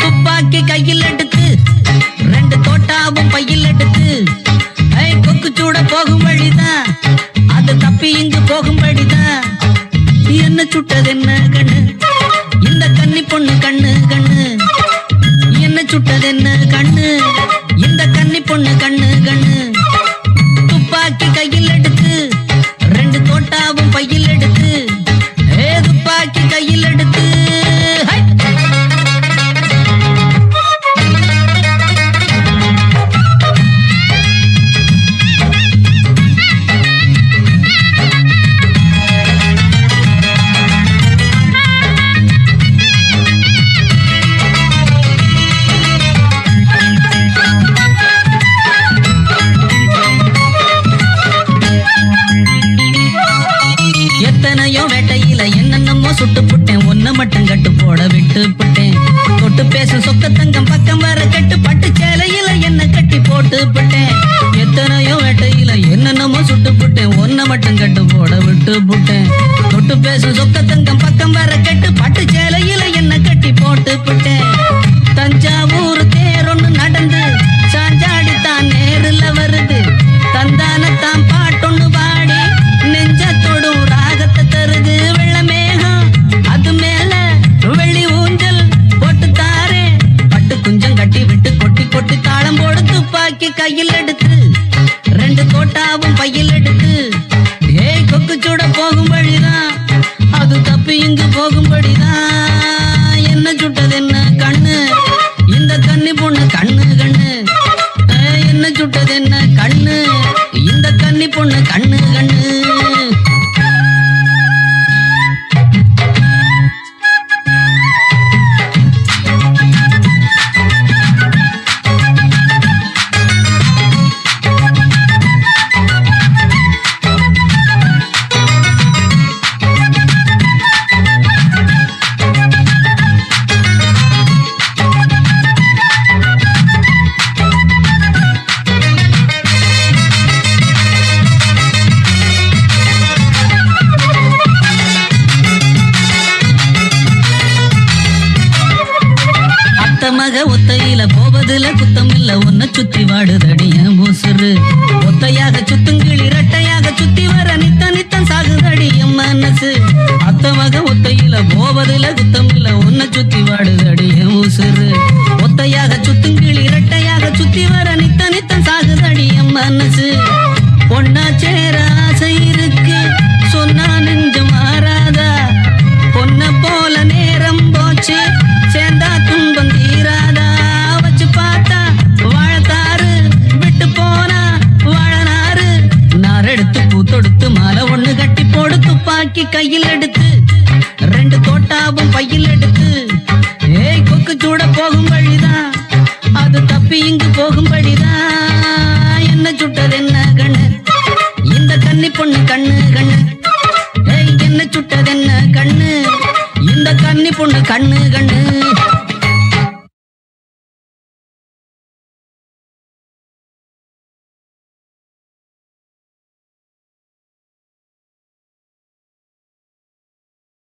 துப்பாக்கி கையில் எடுத்து 2 தோட்டாவும் பையில் எடுத்து கொக்கு சூட போகும் வழிதான் அது தப்பி இங்கு போகும் வழிதான் என்ன சுட்டது என்ன கண்ணு இந்த கன்னி பொண்ணு கண்ணு கண்ணு என்ன சுட்டது என்ன கண்ணு இந்த கன்னி பொண்ணு கண்ணு கண்ணு துப்பாக்கி கையில் எடுத்து 2 தோட்டாவும் பையில் எடுத்து துப்பாக்கி கையில் எடுத்து எத்தனையோ வேட்டையில என்னென்னமோ சுட்டு புட்டேன் ஒன்ன மட்டும் கட்டு போட விட்டு புட்டேன் தொட்டு பேசும் சொக்க தங்கம் பக்கம் வர கட்டு பட்டு சேலையில என்ன கட்டி போட்டு புட்டேன் எத்தனையோ வேட்டையில என்னென்னமோ சுட்டு புட்டேன் ஒன்ன மட்டும் கட்டு போட விட்டு புட்டேன் தொட்டு பேசும் சொக்க தங்கம் பக்கம் வர கட்டு பட்டு சேலையில என்ன கட்டி போட்டு புட்டேன் தஞ்சாவூர் தேரொன்னு நடந்து சாஞ்சாடித்தான் நேருல வருது தந்தானத்தான் பாட்டொன்னு பாடி நெஞ்சத்தோடும் ராகத்தை தருது வெள்ள மேகம் அது மேல வெள்ளி ஊஞ்சல் போட்டு தாரே பட்டு குஞ்சம் கட்டி விட்டு கொட்டி கொட்டி தாளம் போடு துப்பாக்கி கையில் எடுத்து 2 தோட்டாவும் பையில் எடுத்து கொக்கு சூட போகும் வழிதான் அது தப்பி இங்கு போகும்படிதான் என்ன சுட்டது என்ன கண்ணு இந்த கன்னி பொண்ணு கண்ணு கண்ணு என்ன சுட்டது என்ன கண்ணு இந்த கன்னி பொண்ணு கண்ணு கண்ணு மக ஒத்தையில போவதுல குத்தம் இல்ல ஒன்ன சுத்தி வாடுதடிய பூசுரு ஒத்தையாக சுத்துங்கிளி இரட்டையாக சுத்தி வர நித்தம் சாகுதடிய மனசு அத்த மக ஒத்தையில போவதுல குத்தம் இல்ல ஒன்ன சுத்தி வாடுதடிய பூசுரு ஒத்தையாக சுத்துங்கிளி இரட்டையாக சுத்தி வர நித்தம் சாகுதடிய மனசு பொண்ணா சேர ஆசை இருக்கு சொன்னா நெஞ்சு மாறாதா பொண்ண போல நேரம் போச்சு சேர்ந்தா துன்பம் தீராதா வச்சு பார்த்தா வாழத்தாறு விட்டு போனா வாழனாறு நார் எடுத்து பூத்தொடுத்து மாலை ஒண்ணு கட்டி போடு துப்பாக்கி கையில் எடுத்து 2 தோட்டாவும் பையில் எடுத்து கொக்கு சூட போகும் வழிதான் அது தப்பி இங்கு போகும்படிதான் என்ன சுட்டது என்ன கண்ணு இந்த கன்னி பொண்ணு கண்ணு கண்ணு என்ன சுட்டது என்ன கண்ணு இந்த கன்னி பொண்ணு கண்ணு கண்ணு